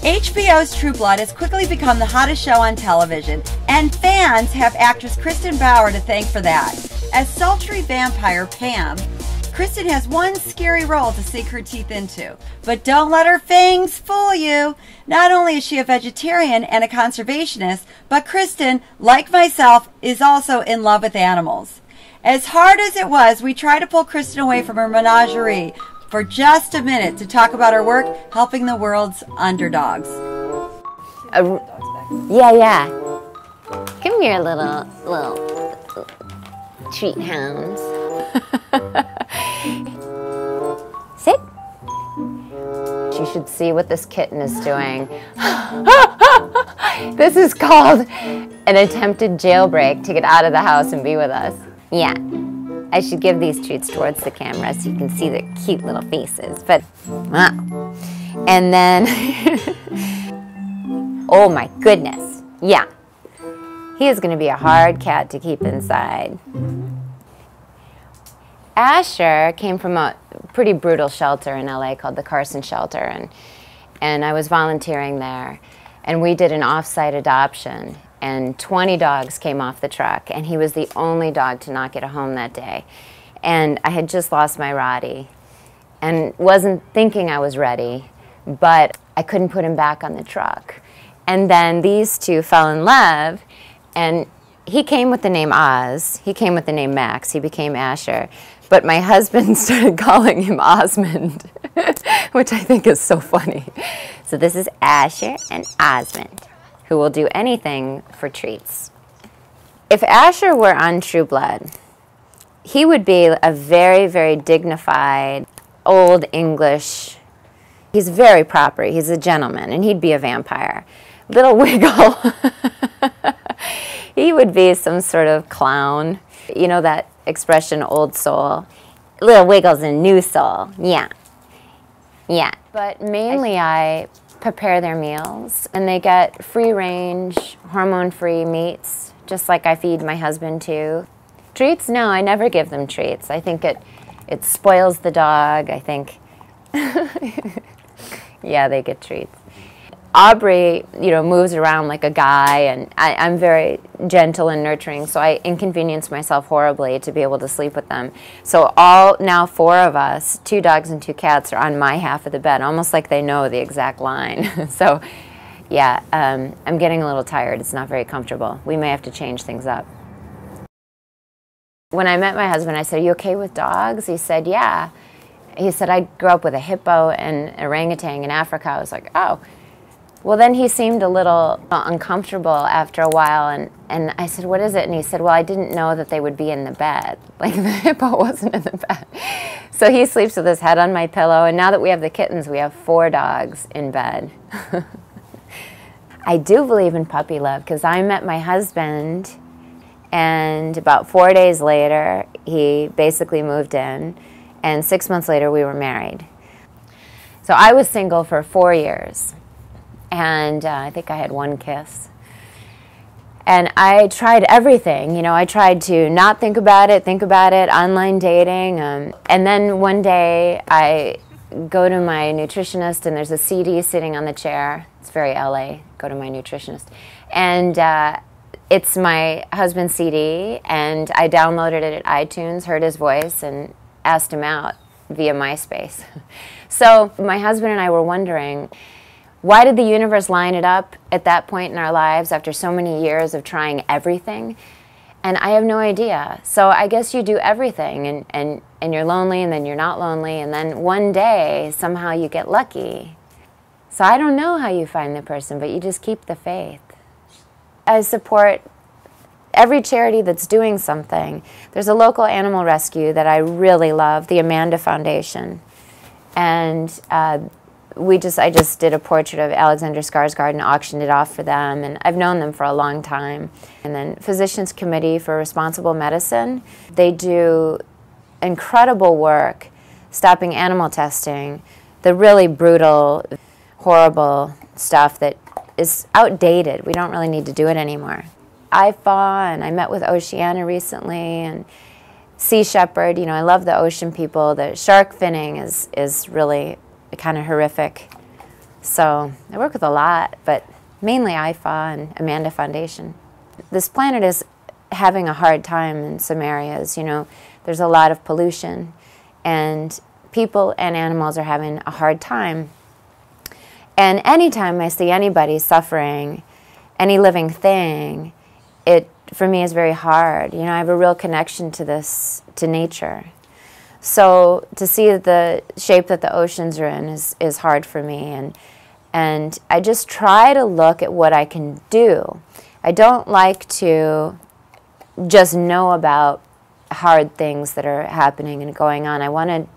HBO's True Blood has quickly become the hottest show on television, and fans have actress Kristin Bauer to thank for that. As sultry vampire Pam, Kristin has one scary role to sink her teeth into. But don't let her fangs fool you. Not only is she a vegetarian and a conservationist, but Kristin, like myself, is also in love with animals. As hard as it was, we tried to pull Kristin away from her menagerie for just a minute to talk about her work helping the world's underdogs. Yeah. Come here, little treat hounds. Sit. You should see what this kitten is doing. This is called an attempted jailbreak to get out of the house and be with us. Yeah. I should give these treats towards the camera so you can see their cute little faces. But, and then, oh my goodness, yeah. He is going to be a hard cat to keep inside. Asher came from a pretty brutal shelter in LA called the Carson Shelter, and I was volunteering there. And we did an off-site adoption. And 20 dogs came off the truck, and he was the only dog to not get a home that day. And I had just lost my Roddy and wasn't thinking I was ready, but I couldn't put him back on the truck. And then these two fell in love, and he came with the name Oz. He came with the name Max. He became Asher. But my husband started calling him Osmond, which I think is so funny. So this is Asher and Osmond, who will do anything for treats. If Asher were on True Blood, he would be a very, very dignified, old English. He's very proper. He's a gentleman, and he'd be a vampire. Little Wiggle, he would be some sort of clown. You know that expression, old soul? Little Wiggle's a new soul. Yeah. But mainly I prepare their meals, and they get free-range, hormone-free meats, just like I feed my husband too. Treats? No, I never give them treats. I think it spoils the dog. I think, yeah, they get treats. Aubrey, moves around like a guy, and I'm very gentle and nurturing, so I inconvenience myself horribly to be able to sleep with them. So now 4 of us, 2 dogs and 2 cats, are on my half of the bed, almost like they know the exact line. So, yeah, I'm getting a little tired. It's not very comfortable. We may have to change things up. When I met my husband, I said, "Are you okay with dogs?" He said, "Yeah." He said, "I grew up with a hippo and orangutan in Africa." I was like, "Oh." Well, then he seemed a little uncomfortable after a while, and I said, "What is it?" And he said, "Well, I didn't know that they would be in the bed." Like, the hippo wasn't in the bed. So he sleeps with his head on my pillow, and now that we have the kittens, we have 4 dogs in bed. I do believe in puppy love, because I met my husband, and about 4 days later, he basically moved in, and 6 months later, we were married. So I was single for 4 years. And I think I had 1 kiss. And I tried everything. I tried to not think about it, online dating. And then one day I go to my nutritionist, and there's a CD sitting on the chair. It's very LA, go to my nutritionist. And it's my husband's CD, and I downloaded it at iTunes, heard his voice, and asked him out via MySpace. So my husband and I were wondering, why did the universe line it up at that point in our lives after so many years of trying everything? And I have no idea. So I guess you do everything, and you're lonely, and then you're not lonely, and then one day, somehow you get lucky. So I don't know how you find the person, but you just keep the faith. I support every charity that's doing something. There's a local animal rescue that I really love, the Amanda Foundation. And I just did a portrait of Alexander Skarsgård and auctioned it off for them, and I've known them for a long time. And then Physicians Committee for Responsible Medicine, they do incredible work stopping animal testing, the really brutal, horrible stuff that is outdated. We don't really need to do it anymore. IFAW, and I met with Oceana recently, and Sea Shepherd. I love the ocean people. The shark finning is really kind of horrific. So I work with a lot, but mainly IFA and Amanda Foundation. This planet is having a hard time in some areas. You know, there's a lot of pollution, and people and animals are having a hard time. And anytime I see anybody suffering, any living thing, it, for me, is very hard. You know, I have a real connection to this, to nature. So to see the shape that the oceans are in is hard for me. And I just try to look at what I can do. I don't like to just know about hard things that are happening and going on. I want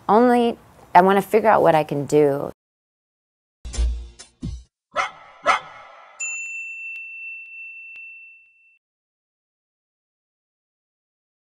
to figure out what I can do.